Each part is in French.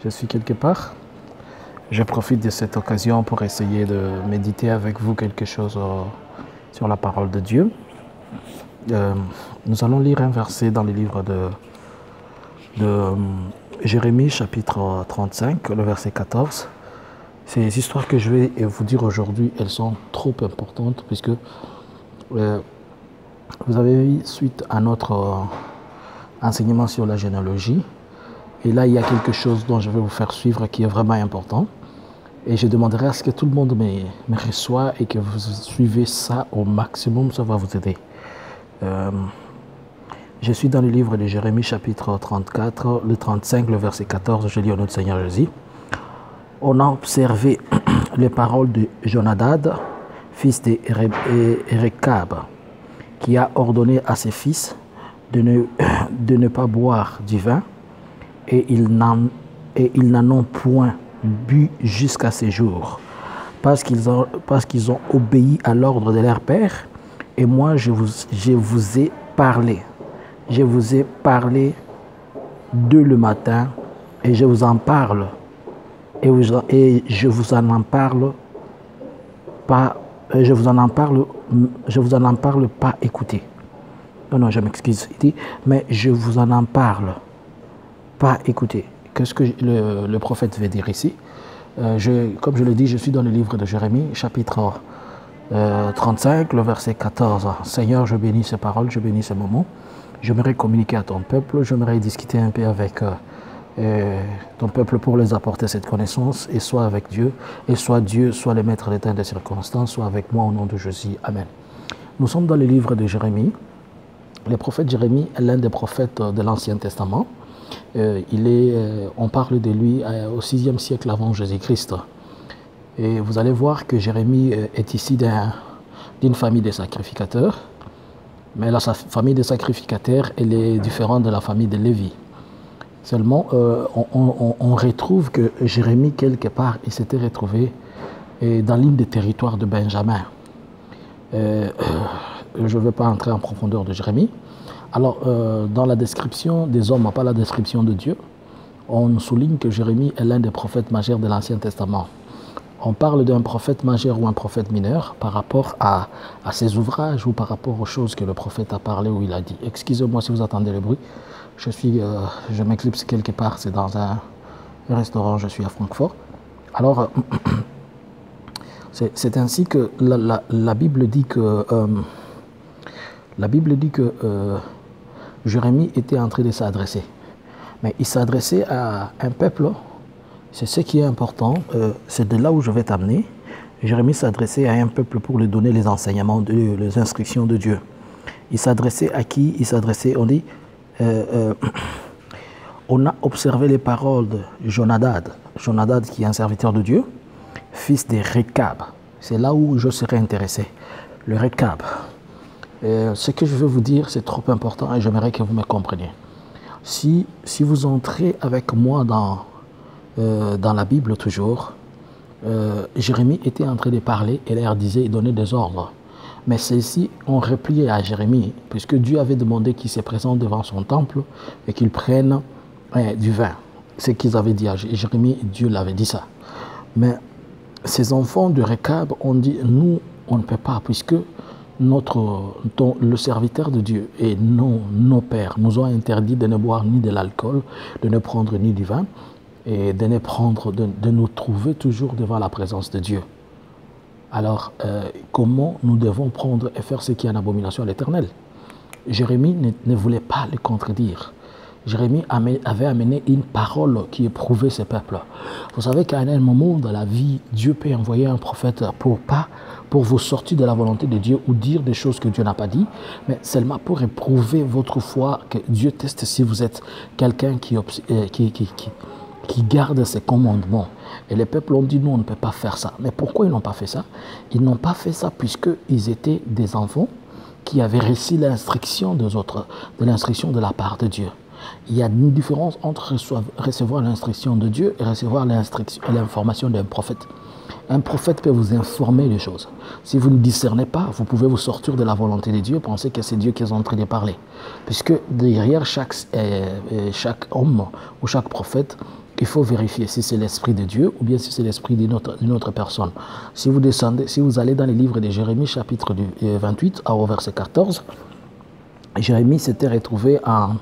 je suis quelque part. Je profite de cette occasion pour essayer de méditer avec vous quelque chose sur la parole de Dieu. Nous allons lire un verset dans le livre de Jérémie, chapitre 35, le verset 14. Ces histoires que je vais vous dire aujourd'hui, elles sont trop importantes puisque vous avez vu suite à notre enseignement sur la généalogie. Et là, il y a quelque chose dont je vais vous faire suivre qui est vraiment important. Et je demanderai à ce que tout le monde me reçoive et que vous suivez ça au maximum, ça va vous aider. Je suis dans le livre de Jérémie, chapitre 34, le 35, le verset 14, je lis au nom du Seigneur Jésus. On a observé les paroles de Jonadab, fils d'Erekab, qui a ordonné à ses fils de ne pas boire du vin, et ils n'en ont point bu jusqu'à ces jours, parce qu'ils ont obéi à l'ordre de leur père. Et moi, je vous ai parlé. Je vous ai parlé dès le matin, et je vous en parle. Et je vous en parle pas. Je vous en parle pas. Écoutez. Non, je m'excuse. Mais je vous en parle pas. Écoutez. Qu'est-ce que le prophète veut dire ici? Comme je le dis, je suis dans le livre de Jérémie, chapitre 35, le verset 14. Seigneur, je bénis ces paroles, je bénis ces moments. J'aimerais communiquer à ton peuple, j'aimerais discuter un peu avec ton peuple pour les apporter cette connaissance, et soit avec Dieu, et soit Dieu, soit le maître des temps et des circonstances, soit avec moi au nom de Jésus. Amen. Nous sommes dans le livre de Jérémie. Le prophète Jérémie est l'un des prophètes de l'Ancien Testament. On parle de lui au 6e siècle avant Jésus-Christ. Et vous allez voir que Jérémie est ici d'une famille de sacrificateurs. Mais la famille des sacrificateurs, elle est différente de la famille de Lévi. Seulement, on retrouve que Jérémie, quelque part, il s'était retrouvé dans l'une des territoires de Benjamin. Je ne vais pas entrer en profondeur de Jérémie. Alors, dans la description des hommes, pas la description de Dieu, on souligne que Jérémie est l'un des prophètes majeurs de l'Ancien Testament. On parle d'un prophète majeur ou un prophète mineur par rapport à ses ouvrages ou par rapport aux choses que le prophète a parlé ou il a dit. Excusez-moi si vous entendez le bruit. Je m'éclipse quelque part, c'est dans un restaurant, je suis à Francfort. Alors, c'est ainsi que la Bible dit que... Jérémie était en train de s'adresser. Mais il s'adressait à un peuple, c'est ce qui est important, c'est de là où je vais t'amener. Jérémie s'adressait à un peuple pour lui donner les enseignements, les instructions de Dieu. Il s'adressait à qui? Il s'adressait, on dit, on a observé les paroles de Jonadab, Jonadab qui est un serviteur de Dieu, fils d'Erekab. C'est là où je serais intéressé, le Rekab. Ce que je veux vous dire, c'est trop important et j'aimerais que vous me compreniez. Si vous entrez avec moi dans la Bible toujours, Jérémie était en train de parler et leur disait, il donnait des ordres. Mais ceux-ci ont replié à Jérémie, puisque Dieu avait demandé qu'il se présente devant son temple et qu'il prenne du vin. C'est ce qu'ils avaient dit à Jérémie, Dieu l'avait dit ça. Mais ces enfants de Rekab ont dit, nous, on ne peut pas, puisque le serviteur de Dieu et nos pères nous ont interdit de ne boire ni de l'alcool, de ne prendre ni du vin et de nous trouver toujours devant la présence de Dieu. Alors, comment nous devons prendre et faire ce qui est en abomination à l'Éternel? Jérémie ne voulait pas le contredire. Jérémie avait amené une parole qui éprouvait ce peuple. Vous savez qu'à un moment de la vie, Dieu peut envoyer un prophète pour vous sortir de la volonté de Dieu ou dire des choses que Dieu n'a pas dit, mais seulement pour éprouver votre foi, que Dieu teste si vous êtes quelqu'un qui garde ses commandements. Et les peuples ont dit, nous, on ne peut pas faire ça. Mais pourquoi ils n'ont pas fait ça? Ils n'ont pas fait ça puisqu'ils étaient des enfants qui avaient reçu l'instruction des autres, de l'instruction de la part de Dieu. Il y a une différence entre recevoir l'instruction de Dieu et recevoir l'information d'un prophète. Un prophète peut vous informer des choses. Si vous ne discernez pas, vous pouvez vous sortir de la volonté de Dieu, penser que c'est Dieu qui est en train de parler. Puisque derrière chaque homme ou chaque prophète, il faut vérifier si c'est l'esprit de Dieu ou bien si c'est l'esprit d'une autre personne. Si vous allez dans les livres de Jérémie, chapitre 28, au verset 14, Jérémie s'était retrouvé en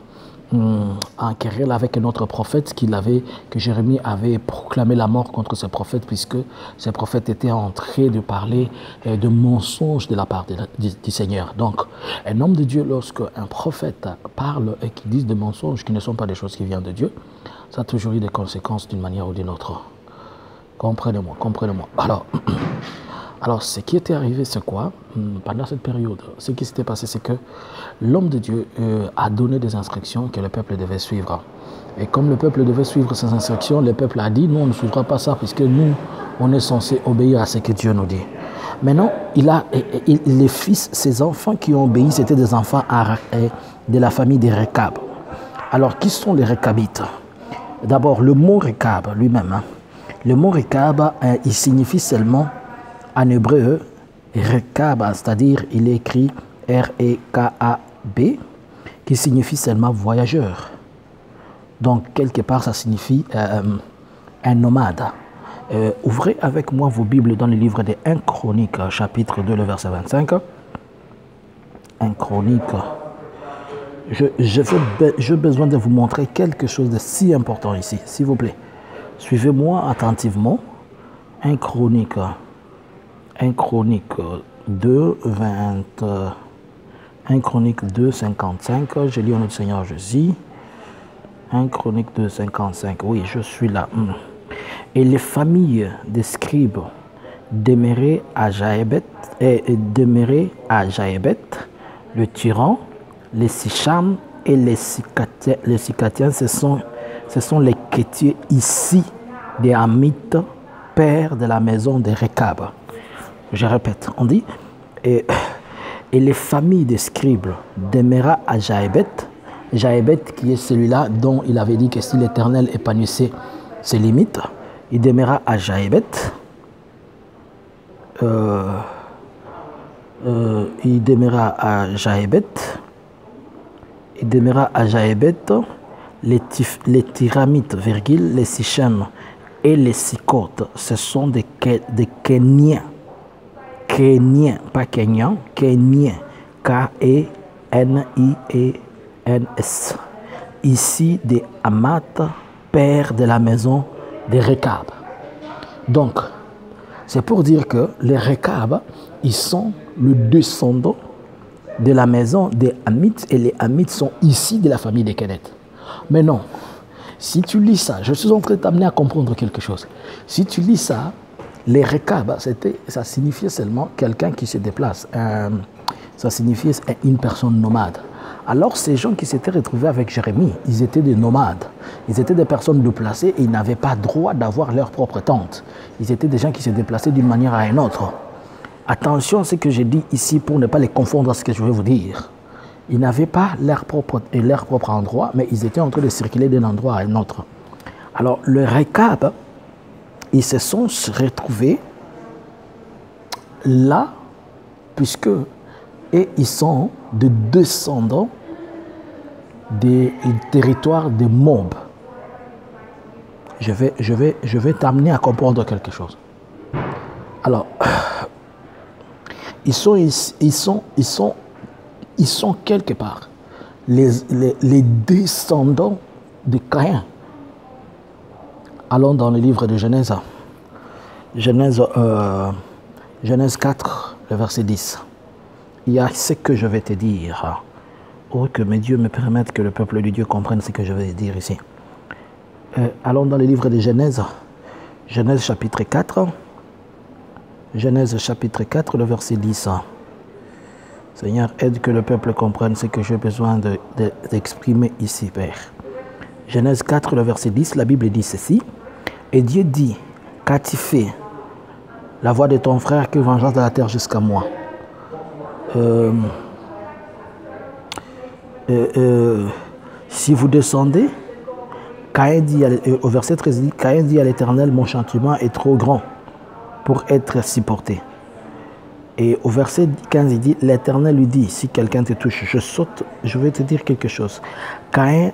querelle avec un autre prophète que Jérémie avait proclamé la mort contre ce prophète, puisque ce prophète était en train de parler de mensonges de la part du Seigneur. Donc, un homme de Dieu, lorsque un prophète parle et qu'il dit des mensonges qui ne sont pas des choses qui viennent de Dieu, ça a toujours eu des conséquences d'une manière ou d'une autre. Comprenez-moi, comprenez-moi. Alors, ce qui était arrivé, c'est quoi? Pendant cette période, ce qui s'était passé, c'est que l'homme de Dieu a donné des instructions que le peuple devait suivre. Et comme le peuple devait suivre ces instructions, le peuple a dit, nous, on ne suivra pas ça, puisque nous, on est censé obéir à ce que Dieu nous dit. Maintenant, les fils, ses enfants qui ont obéi, c'était des enfants de la famille des Rekab. Alors, qui sont les Rekabites? D'abord, le mot Rekab lui-même. Le mot Rekab, il signifie seulement, en hébreu, Rekab, c'est-à-dire il est écrit R-E-K-A-B, qui signifie seulement voyageur. Donc, quelque part, ça signifie un nomade. Ouvrez avec moi vos Bibles dans le livre des 1 Chroniques, chapitre 2, le verset 25. 1 Chroniques. J'ai besoin de vous montrer quelque chose de si important ici, s'il vous plaît. Suivez-moi attentivement. 1 Chroniques 2, 55. Je lis au nom du Seigneur Jésus. 1 Chroniques 2, 55. Oui, je suis là. Et les familles des scribes demeuraient à Jaébet, le tyran, les Sicham et les Sicatiens, ce sont les Kétiers ici des Hamites, pères de la maison de Rekab. Je répète, on dit, et les familles des scribes demeura à Jaébet, qui est celui-là dont il avait dit que si l'Éternel épanouissait ses limites, il demeura à Jaébet. Il demeura à Jaébet. Les Tiramites, les Sichem et les Sicotes, ce sont des Kéniens. Kéniens, pas Kenyans, Kéniens. K-E-N-I-E-N-S. Ici des Hamat, pères de la maison des Rekab. Donc, c'est pour dire que les Rekab, ils sont le descendant de la maison des Hamites, et les Hamites sont ici de la famille des Kénètes. Mais non, si tu lis ça, je suis en train de t'amener à comprendre quelque chose. Si tu lis ça, les Rekab, ça signifiait seulement quelqu'un qui se déplace. Ça signifiait une personne nomade. Alors ces gens qui s'étaient retrouvés avec Jérémie, ils étaient des nomades. Ils étaient des personnes déplacées et ils n'avaient pas droit d'avoir leur propre tente. Ils étaient des gens qui se déplaçaient d'une manière à une autre. Attention à ce que j'ai dit ici pour ne pas les confondre à ce que je vais vous dire. Ils n'avaient pas leur propre endroit, mais ils étaient en train de circuler d'un endroit à un autre. Alors, le Rekab, ils se sont retrouvés là, et ils sont des descendants des territoires de Moab. Je vais t'amener à comprendre quelque chose. Alors, ils sont quelque part les descendants de Caïn. Allons dans le livre de Genèse. Genèse 4, le verset 10. Il y a ce que je vais te dire. Oh, que mes dieux me permettent que le peuple de Dieu comprenne ce que je vais dire ici. Allons dans le livre de Genèse. Genèse chapitre 4. Genèse chapitre 4, le verset 10. Seigneur, aide que le peuple comprenne ce que j'ai besoin d'exprimer ici, Père. Genèse 4, le verset 10, la Bible dit ceci. Et Dieu dit, qu'as-tu fait? La voix de ton frère, que vengeance de la terre jusqu'à moi. Si vous descendez, Caïn dit, au verset 13, il dit, Caïn dit à l'Éternel, mon châtiment est trop grand pour être supporté. Et au verset 15, il dit, l'Éternel lui dit, si quelqu'un te touche, je saute, je vais te dire quelque chose. Caïn,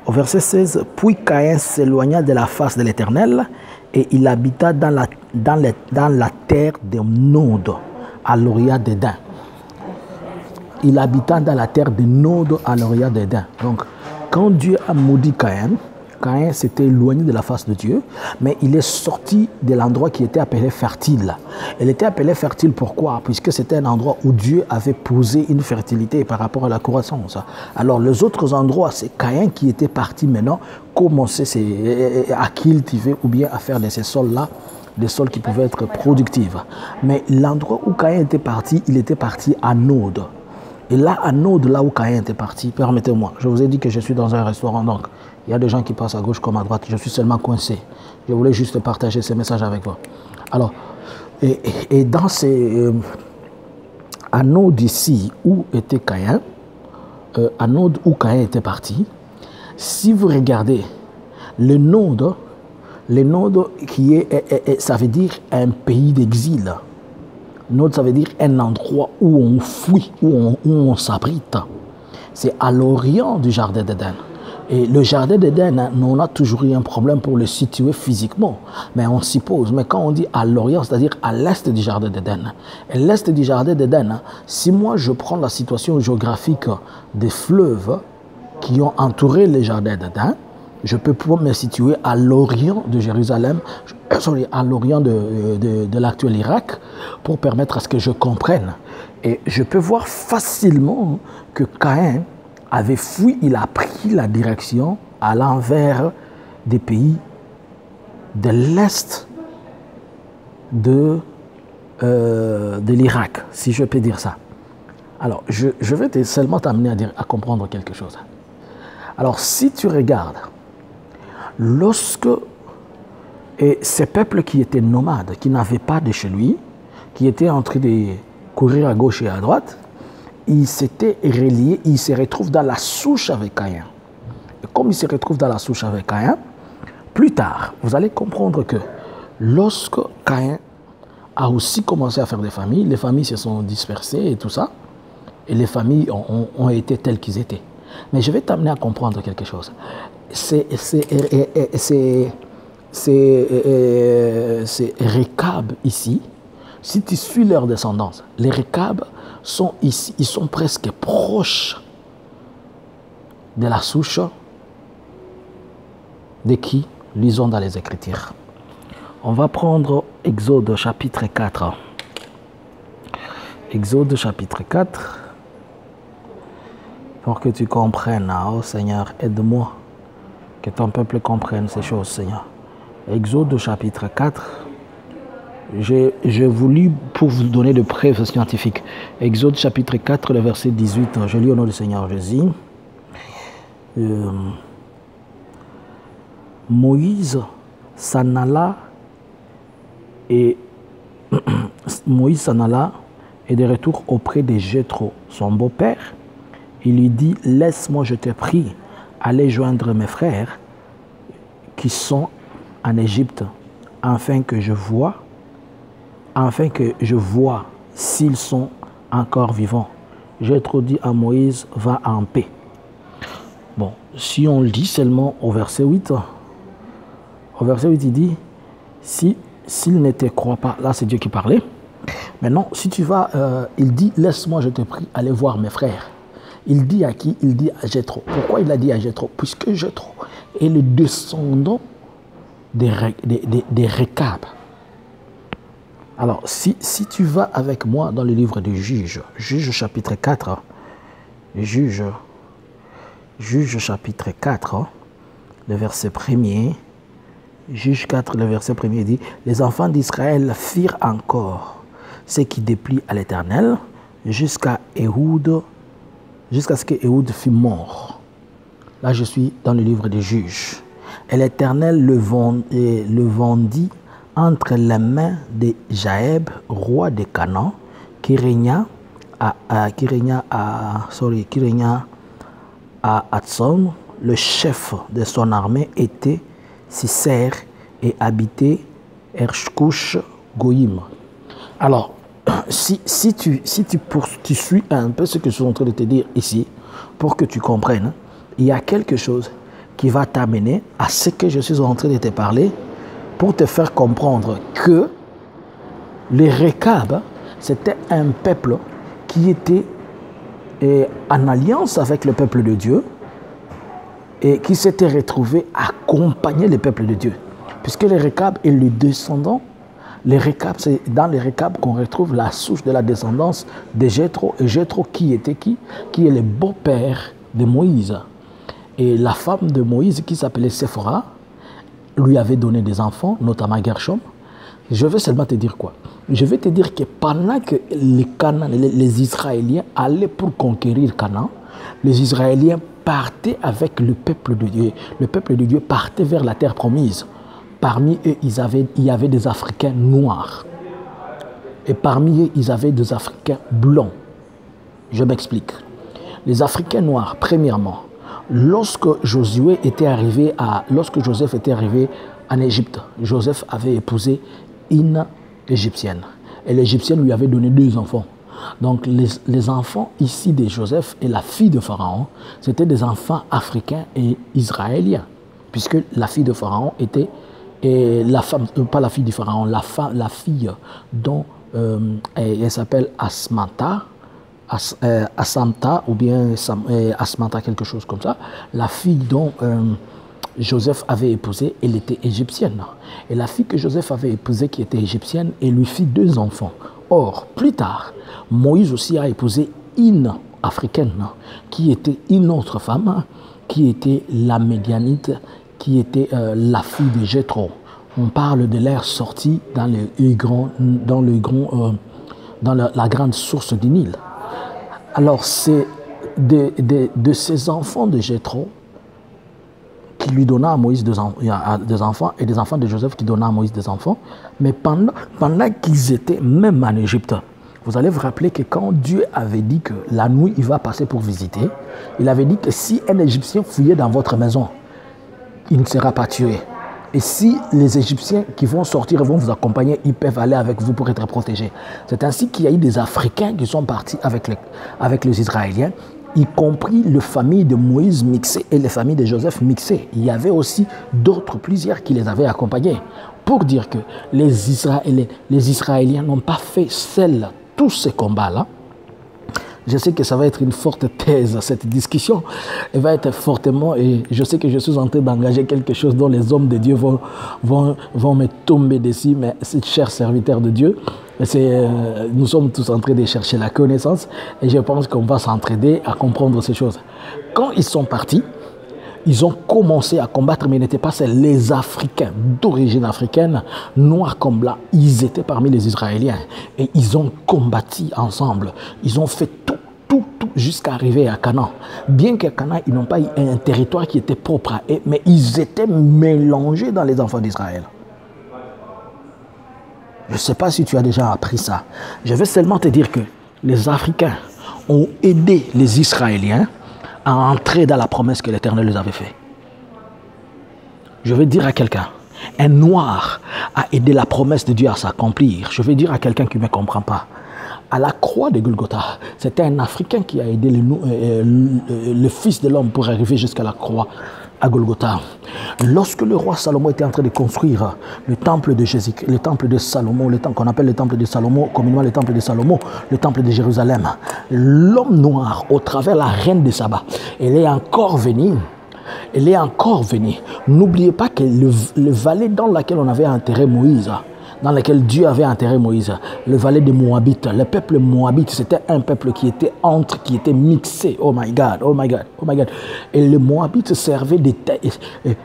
au verset 16, puis Caïn s'éloigna de la face de l'Éternel et il habita dans la terre de Nod, à l'Orient d'Éden. Il habita dans la terre de Nod, à l'Orient d'Éden. Donc, quand Dieu a maudit Caïn, Caïn s'était éloigné de la face de Dieu, mais il est sorti de l'endroit qui était appelé fertile. Il était appelé fertile pourquoi? Puisque c'était un endroit où Dieu avait posé une fertilité par rapport à la croissance. Alors les autres endroits, c'est Caïn qui était parti maintenant commencer à cultiver ou bien à faire de ces sols-là, des sols qui pouvaient être productifs. Mais l'endroit où Caïn était parti, il était parti à Nod. Et là, à Nod, là où Caïn était parti, permettez-moi, je vous ai dit que je suis dans un restaurant, donc il y a des gens qui passent à gauche comme à droite. Je suis seulement coincé. Je voulais juste partager ce message avec vous. Alors, et dans ces... à Nod ici, où était Caïn, à Nod où Caïn était parti, si vous regardez le Nod qui est, ça veut dire un pays d'exil. Nod, ça veut dire un endroit où on fuit, où on s'abrite. C'est à l'orient du jardin d'Éden. Et le jardin d'Éden, on a toujours eu un problème pour le situer physiquement. Mais on s'y pose. Mais quand on dit à l'orient, c'est-à-dire à l'est du jardin d'Éden. Et l'est du jardin d'Éden, si moi je prends la situation géographique des fleuves qui ont entouré le jardin d'Éden, je peux pouvoir me situer à l'orient de Jérusalem, à l'orient de l'actuel Irak, pour permettre à ce que je comprenne. Et je peux voir facilement que Caïn avait fui, il a pris la direction à l'envers des pays de l'Est de l'Irak, si je peux dire ça. Alors, je vais seulement t'amener à comprendre quelque chose. Alors, si tu regardes, lorsque ces peuples qui étaient nomades, qui n'avaient pas de chez lui, qui étaient en train de courir à gauche et à droite, ils s'étaient reliés, ils se retrouvent dans la souche avec Caïn. Et comme ils se retrouvent dans la souche avec Caïn, plus tard, vous allez comprendre que lorsque Caïn a aussi commencé à faire des familles, les familles se sont dispersées et tout ça, et les familles ont été telles qu'ils étaient. Mais je vais t'amener à comprendre quelque chose. C'est Récab ici, si tu suis leur descendance, les Récab sont ici, ils sont presque proches de la souche de qui? Lisons dans les Écritures. On va prendre Exode chapitre 4. Exode chapitre 4. Pour que tu comprennes, oh Seigneur, aide-moi, que ton peuple comprenne ces choses, Seigneur. Exode chapitre 4. J'ai voulu pour vous donner de preuves scientifiques. Exode chapitre 4, le verset 18. Je lis au nom du Seigneur Jésus. Moïse s'en alla et Moïse s'en alla et de retour auprès de Jéthro, son beau-père. Il lui dit, laisse-moi, je te prie, aller joindre mes frères qui sont en Égypte, afin que je vois s'ils sont encore vivants. Jéthro dit à Moïse, va en paix. Bon, si on lit seulement au verset 8, il dit, s'il ne te croit pas, là c'est Dieu qui parlait. Maintenant, si tu vas, il dit, laisse-moi, je te prie, aller voir mes frères. Il dit à qui? Il dit à Jéthro. Pourquoi il a dit à Jéthro? Puisque Jéthro est le descendant des Récab. Alors, si tu vas avec moi dans le livre des Juges, Juges chapitre 4, Juges chapitre 4, le verset 1er, Juges 4, le verset 1er dit, les enfants d'Israël firent encore ce qui déplut à l'Éternel jusqu'à ce que Éhoud fût mort. Là, je suis dans le livre des Juges. Et l'Éternel le vendit entre les mains de Jaëb, roi de Canaan, qui régna à Hatson, le chef de son armée était Sisser et habitait Ershkush Goïm. Alors, si tu suis un peu ce que je suis en train de te dire ici, pour que tu comprennes, il y a quelque chose qui va t'amener à ce que je suis en train de te parler pour te faire comprendre que les Récabs, c'était un peuple qui était en alliance avec le peuple de Dieu et qui s'était retrouvé à accompagner le peuple de Dieu. Puisque les Récabs et les descendants, les Récabs, c'est dans les Récabs qu'on retrouve la souche de la descendance de Jéthro. Et Jéthro qui était qui? Qui est le beau-père de Moïse. Et la femme de Moïse qui s'appelait Séphora lui avait donné des enfants, notamment Gershom. Je veux seulement te dire quoi? Je vais te dire que pendant que les Israéliens allaient pour conquérir Canaan, les Israéliens partaient avec le peuple de Dieu. Le peuple de Dieu partait vers la terre promise. Parmi eux, il y avait des Africains noirs. Et parmi eux, il y avait des Africains blancs. Je m'explique. Les Africains noirs, premièrement, lorsque Joseph était arrivé en Égypte, Joseph avait épousé une Égyptienne. Et l'Égyptienne lui avait donné 2 enfants. Donc les enfants ici de Joseph et la fille de Pharaon, c'était des enfants africains et israéliens. Puisque la fille de Pharaon était, la femme, pas la fille du Pharaon, la fille dont elle s'appelle Asmata, Assamta ou bien Asmata, quelque chose comme ça. La fille dont Joseph avait épousé, elle était égyptienne. Et la fille que Joseph avait épousée, qui était égyptienne, elle lui fit 2 enfants. Or, plus tard, Moïse aussi a épousé une africaine, qui était une autre femme, qui était la Médianite, qui était la fille de Jéthro. On parle de l'ère sortie dans la grande source du Nil. Alors, c'est de ces enfants de Jéthro qui lui donna à Moïse des enfants, et des enfants de Joseph qui donna à Moïse des enfants. Mais pendant qu'ils étaient même en Égypte, vous allez vous rappeler que quand Dieu avait dit que la nuit, il va passer pour visiter, il avait dit que si un Égyptien fouillait dans votre maison, il ne sera pas tué. Et si les Égyptiens qui vont sortir et vont vous accompagner, ils peuvent aller avec vous pour être protégés. C'est ainsi qu'il y a eu des Africains qui sont partis avec les Israéliens, y compris les familles de Moïse mixées et les familles de Joseph mixées. Il y avait aussi plusieurs qui les avaient accompagnés. Pour dire que les Israéliens n'ont pas fait seuls tous ces combats-là. Je sais que ça va être une forte thèse, cette discussion. Elle va être fortement, et je sais que je suis en train d'engager quelque chose dont les hommes de Dieu vont me tomber dessus, mais c'est cher serviteur de Dieu. Nous sommes tous en train de chercher la connaissance et je pense qu'on va s'entraider à comprendre ces choses. Quand ils sont partis, ils ont commencé à combattre, mais ils n'étaient pas seuls. Les Africains d'origine africaine, noirs comme blancs, ils étaient parmi les Israéliens. Et ils ont combattu ensemble. Ils ont fait tout jusqu'à arriver à Canaan. Bien qu'à Canaan, ils n'ont pas eu un territoire qui était propre à eux, mais ils étaient mélangés dans les enfants d'Israël. Je ne sais pas si tu as déjà appris ça. Je vais seulement te dire que les Africains ont aidé les Israéliens à entrer dans la promesse que l'Éternel les avait faite. Je vais dire à quelqu'un, un noir a aidé la promesse de Dieu à s'accomplir. Je vais dire à quelqu'un qui ne me comprend pas. À la croix de Golgotha, c'était un Africain qui a aidé le Fils de l'homme pour arriver jusqu'à la croix à Golgotha. Lorsque le roi Salomon était en train de construire le temple de le temple de Salomon, qu'on appelle le temple de Salomon, communément le temple de Salomon, le temple de Jérusalem, l'homme noir, au travers la reine de Saba, elle est encore venue. N'oubliez pas que le vallée dans lequel on avait enterré Moïse, dans lequel Dieu avait enterré Moïse, le vallée des Moabites. Le peuple Moabite, c'était un peuple qui était mixé. Oh my God, oh my God, oh my God. Et les Moabites servaient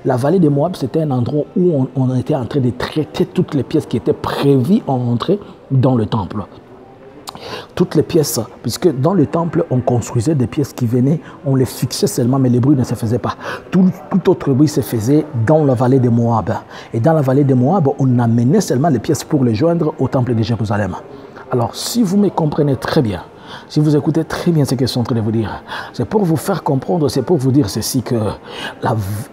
la vallée des Moab, c'était un endroit où on était en train de traiter toutes les pièces qui étaient prévues en entrée dans le temple. Toutes les pièces, puisque dans le temple, on construisait des pièces qui venaient, on les fixait seulement, mais les bruits ne se faisaient pas. Tout autre bruit se faisait dans la vallée de Moab. Et dans la vallée de Moab, on amenait seulement les pièces pour les joindre au temple de Jérusalem. Alors, si vous me comprenez très bien, Si vous écoutez très bien ce que je suis en train de vous dire, c'est pour vous faire comprendre, c'est pour vous dire ceci que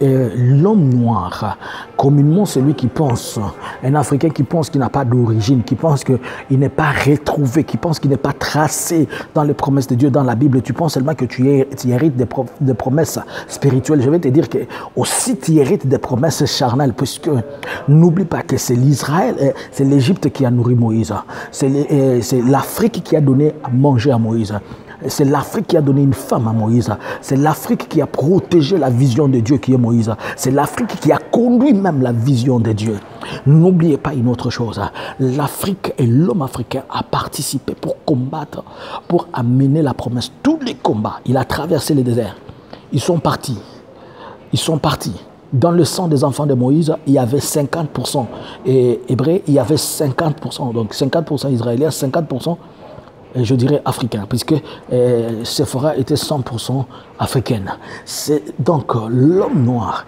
l'homme noir, communément celui qui pense, un Africain qui pense qu'il n'a pas d'origine, qui pense qu'il n'est pas retrouvé, qui pense qu'il n'est pas tracé dans les promesses de Dieu, dans la Bible, tu penses seulement que tu hérites des promesses spirituelles. Je vais te dire que aussi tu hérites des promesses charnelles, puisque n'oublie pas que c'est l'Israël, c'est l'Égypte qui a nourri Moïse, c'est l'Afrique qui a donné à manger à Moïse. C'est l'Afrique qui a donné une femme à Moïse. C'est l'Afrique qui a protégé la vision de Dieu qui est Moïse. C'est l'Afrique qui a conduit même la vision de Dieu. N'oubliez pas une autre chose. L'Afrique et l'homme africain a participé pour combattre, pour amener la promesse. Tous les combats, il a traversé le désert. Ils sont partis. Ils sont partis. Dans le sang des enfants de Moïse, il y avait 50% hébreux, il y avait 50%. Donc 50% israéliens, 50%. Je dirais africain, puisque Séphora était 100% africaine. Donc l'homme noir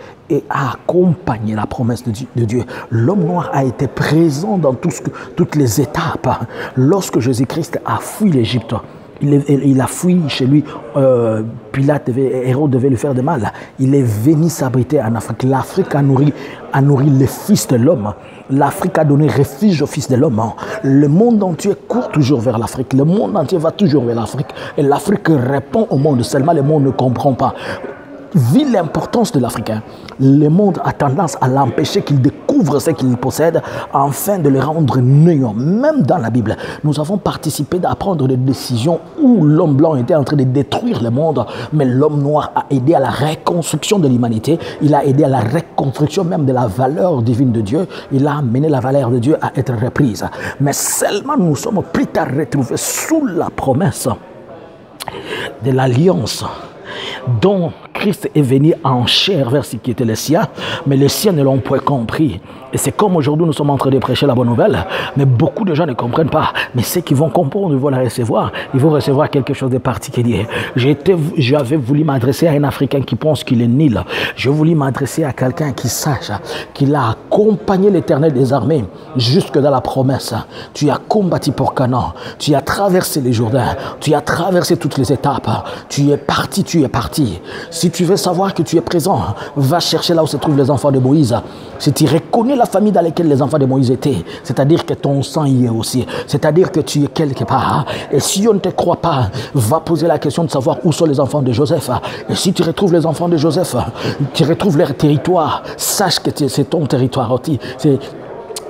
a accompagné la promesse de Dieu. L'homme noir a été présent dans toutes les étapes. Lorsque Jésus-Christ a fui l'Égypte, il a fui chez lui, Hérode devait lui faire de mal. Il est venu s'abriter en Afrique. L'Afrique a nourri les fils de l'homme. L'Afrique a donné refuge aux fils de l'homme. Le monde entier court toujours vers l'Afrique. Le monde entier va toujours vers l'Afrique. Et l'Afrique répond au monde. Seulement le monde ne comprend pas. Vu l'importance de l'Africain, le monde a tendance à l'empêcher qu'il découvre ce qu'il possède afin de le rendre néant. Même dans la Bible, nous avons participé à prendre des décisions où l'homme blanc était en train de détruire le monde, mais l'homme noir a aidé à la reconstruction de l'humanité. Il a aidé à la reconstruction même de la valeur divine de Dieu. Il a amené la valeur de Dieu à être reprise. Mais seulement nous sommes plus tard retrouvés sous la promesse de l'alliance dont Christ est venu en chair vers ce qui était les siens, mais les siens ne l'ont point compris. Et c'est comme aujourd'hui nous sommes en train de prêcher la bonne nouvelle, mais beaucoup de gens ne comprennent pas. Mais ceux qui vont comprendre, ils vont la recevoir. Ils vont recevoir quelque chose de particulier. J'avais voulu m'adresser à un Africain qui pense qu'il est nul. Je voulais m'adresser à quelqu'un qui sache qu'il a accompagné l'Éternel des armées jusque dans la promesse. Tu as combattu pour Canaan. Tu as traversé les Jourdains. Tu as traversé toutes les étapes. Tu es parti, tu es parti. Si tu veux savoir que tu es présent, va chercher là où se trouvent les enfants de Moïse. Si tu reconnais la famille dans laquelle les enfants de Moïse étaient, c'est-à-dire que ton sang y est aussi, c'est-à-dire que tu es quelque part. Et si on ne te croit pas, va poser la question de savoir où sont les enfants de Joseph. Et si tu retrouves les enfants de Joseph, tu retrouves leur territoire, sache que c'est ton territoire aussi.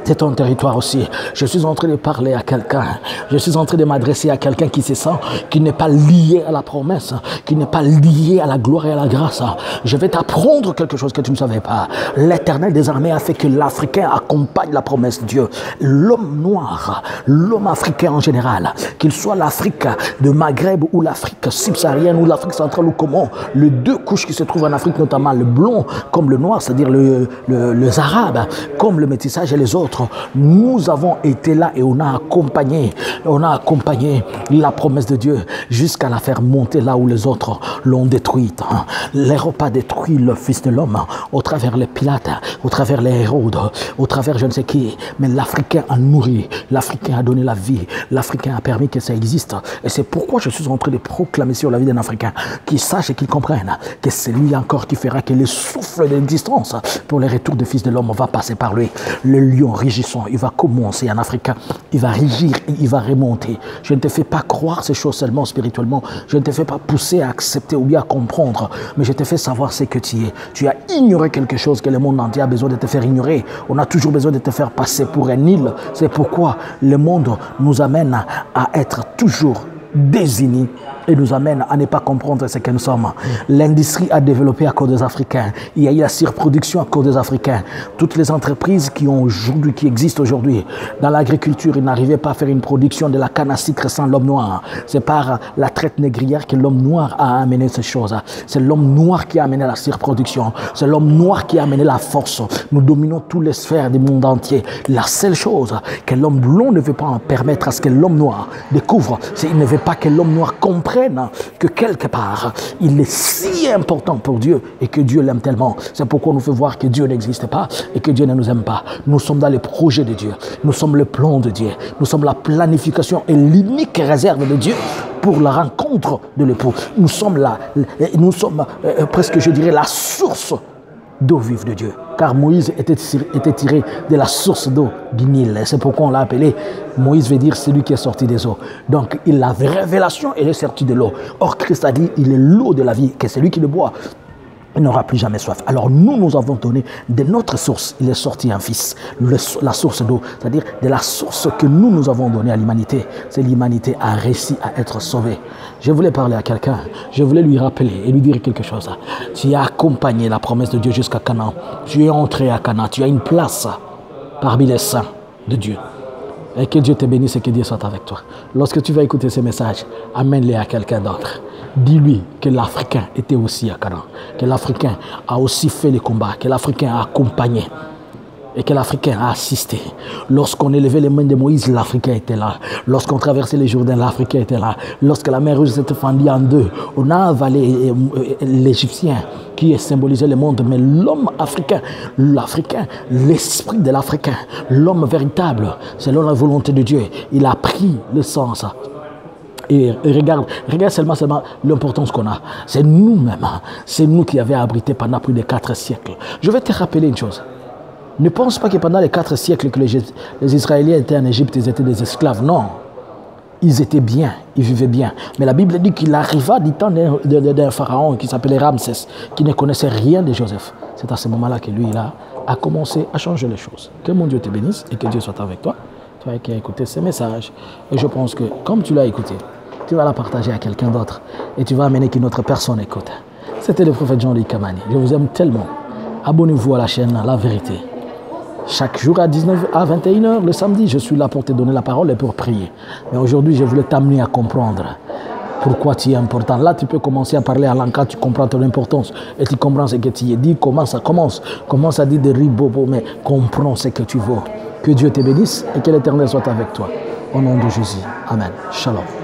C'est ton territoire aussi. Je suis en train de parler à quelqu'un. Je suis en train de m'adresser à quelqu'un qui se sent, qui n'est pas lié à la promesse, qui n'est pas lié à la gloire et à la grâce. Je vais t'apprendre quelque chose que tu ne savais pas. L'Éternel des armées a fait que l'Africain accompagne la promesse de Dieu. L'homme noir, l'homme africain en général, qu'il soit l'Afrique de Maghreb ou l'Afrique subsaharienne ou l'Afrique centrale ou comment, les deux couches qui se trouvent en Afrique, notamment le blond comme le noir, c'est-à-dire les Arabes, comme le métissage et les autres, nous avons été là et on a accompagné la promesse de Dieu jusqu'à la faire monter là où les autres l'ont détruite. L'Europe a détruit le Fils de l'homme au travers les Pilates, au travers les Hérodes, au travers je ne sais qui, mais l'Africain a nourri, l'Africain a donné la vie, l'Africain a permis que ça existe. Et c'est pourquoi je suis en train de proclamer sur la vie d'un Africain qui sache et qui comprenne que c'est lui encore qui fera que le souffle d'existence pour le retour du Fils de l'homme va passer par lui. Le lion régissant, il va commencer en Africain, il va régir et il va remonter. Je ne te fais pas croire ces choses seulement spirituellement, je ne te fais pas pousser à accepter ou bien à comprendre, mais je te fais savoir ce que tu es. Tu as ignoré quelque chose que le monde entier a besoin de te faire ignorer. On a toujours besoin de te faire passer pour un île. C'est pourquoi le monde nous amène à être toujours désunis et nous amène à ne pas comprendre ce que nous sommes. L'industrie a développé à cause des Africains. Il y a eu la surproduction à cause des Africains. Toutes les entreprises qui existent aujourd'hui dans l'agriculture, ils n'arrivaient pas à faire une production de la canne à sucre sans l'homme noir. C'est par la traite négrière que l'homme noir a amené ces choses. C'est l'homme noir qui a amené la surproduction. C'est l'homme noir qui a amené la force. Nous dominons toutes les sphères du monde entier. La seule chose que l'homme blond ne veut pas permettre à ce que l'homme noir découvre, c'est qu'il ne veut pas que l'homme noir comprenne que quelque part, il est si important pour Dieu et que Dieu l'aime tellement. C'est pourquoi nous fait voir que Dieu n'existe pas et que Dieu ne nous aime pas. Nous sommes dans les projets de Dieu. Nous sommes le plan de Dieu. Nous sommes la planification et l'unique réserve de Dieu pour la rencontre de l'époux. Nous sommes là, presque, je dirais, la source d'eau vive de Dieu. Car Moïse était tiré de la source d'eau du Nil. C'est pourquoi on l'a appelé, Moïse veut dire celui qui est sorti des eaux. Donc il a la révélation et il est sorti de l'eau. Or Christ a dit, il est l'eau de la vie, que celui qui le boit, il n'aura plus jamais soif. Alors nous avons donné de notre source, il est sorti un fils, la source d'eau, c'est-à-dire de la source que nous avons donnée à l'humanité. C'est l'humanité a réussi à être sauvée. Je voulais parler à quelqu'un, je voulais lui rappeler et lui dire quelque chose. Tu as accompagné la promesse de Dieu jusqu'à Canaan. Tu es entré à Canaan, tu as une place parmi les saints de Dieu. Et que Dieu te bénisse et que Dieu soit avec toi. Lorsque tu vas écouter ces messages, amène-les à quelqu'un d'autre. Dis-lui que l'Africain était aussi à Canaan, que l'Africain a aussi fait les combats, que l'Africain a accompagné et que l'Africain a assisté. Lorsqu'on élevait les mains de Moïse, l'Africain était là. Lorsqu'on traversait les Jourdains, l'Africain était là. Lorsque la mer Rouge s'était fendue en deux, on a avalé l'Égyptien qui symbolisait le monde, mais l'homme africain, l'Africain, l'esprit de l'Africain, l'homme véritable, selon la volonté de Dieu, il a pris le sens. Et regarde seulement l'importance qu'on a. C'est nous-mêmes, c'est nous qui avions abrité pendant plus de 4 siècles. Je vais te rappeler une chose. Ne pense pas que pendant les 4 siècles que les Israéliens étaient en Égypte, ils étaient des esclaves. Non, ils étaient bien, ils vivaient bien. Mais la Bible dit qu'il arriva du temps d'un pharaon qui s'appelait Ramsès, qui ne connaissait rien de Joseph. C'est à ce moment-là que lui, il a commencé à changer les choses. Que mon Dieu te bénisse et que Dieu soit avec toi. Toi qui as écouté ces messages. Et je pense que, comme tu l'as écouté, tu vas la partager à quelqu'un d'autre et tu vas amener qu'une autre personne écoute. C'était le prophète Jean-Luc Kamani. Je vous aime tellement. Abonnez-vous à la chaîne La Vérité. Chaque jour à 19h à 21h, le samedi, je suis là pour te donner la parole et pour prier. Mais aujourd'hui, je voulais t'amener à comprendre pourquoi tu es important. Là, tu peux commencer à parler à l'enca, tu comprends ton importance et tu comprends ce que tu es dit, comment ça commence. Commence à dire des ribobo, mais comprends ce que tu veux. Que Dieu te bénisse et que l'Éternel soit avec toi. Au nom de Jésus. Amen. Shalom.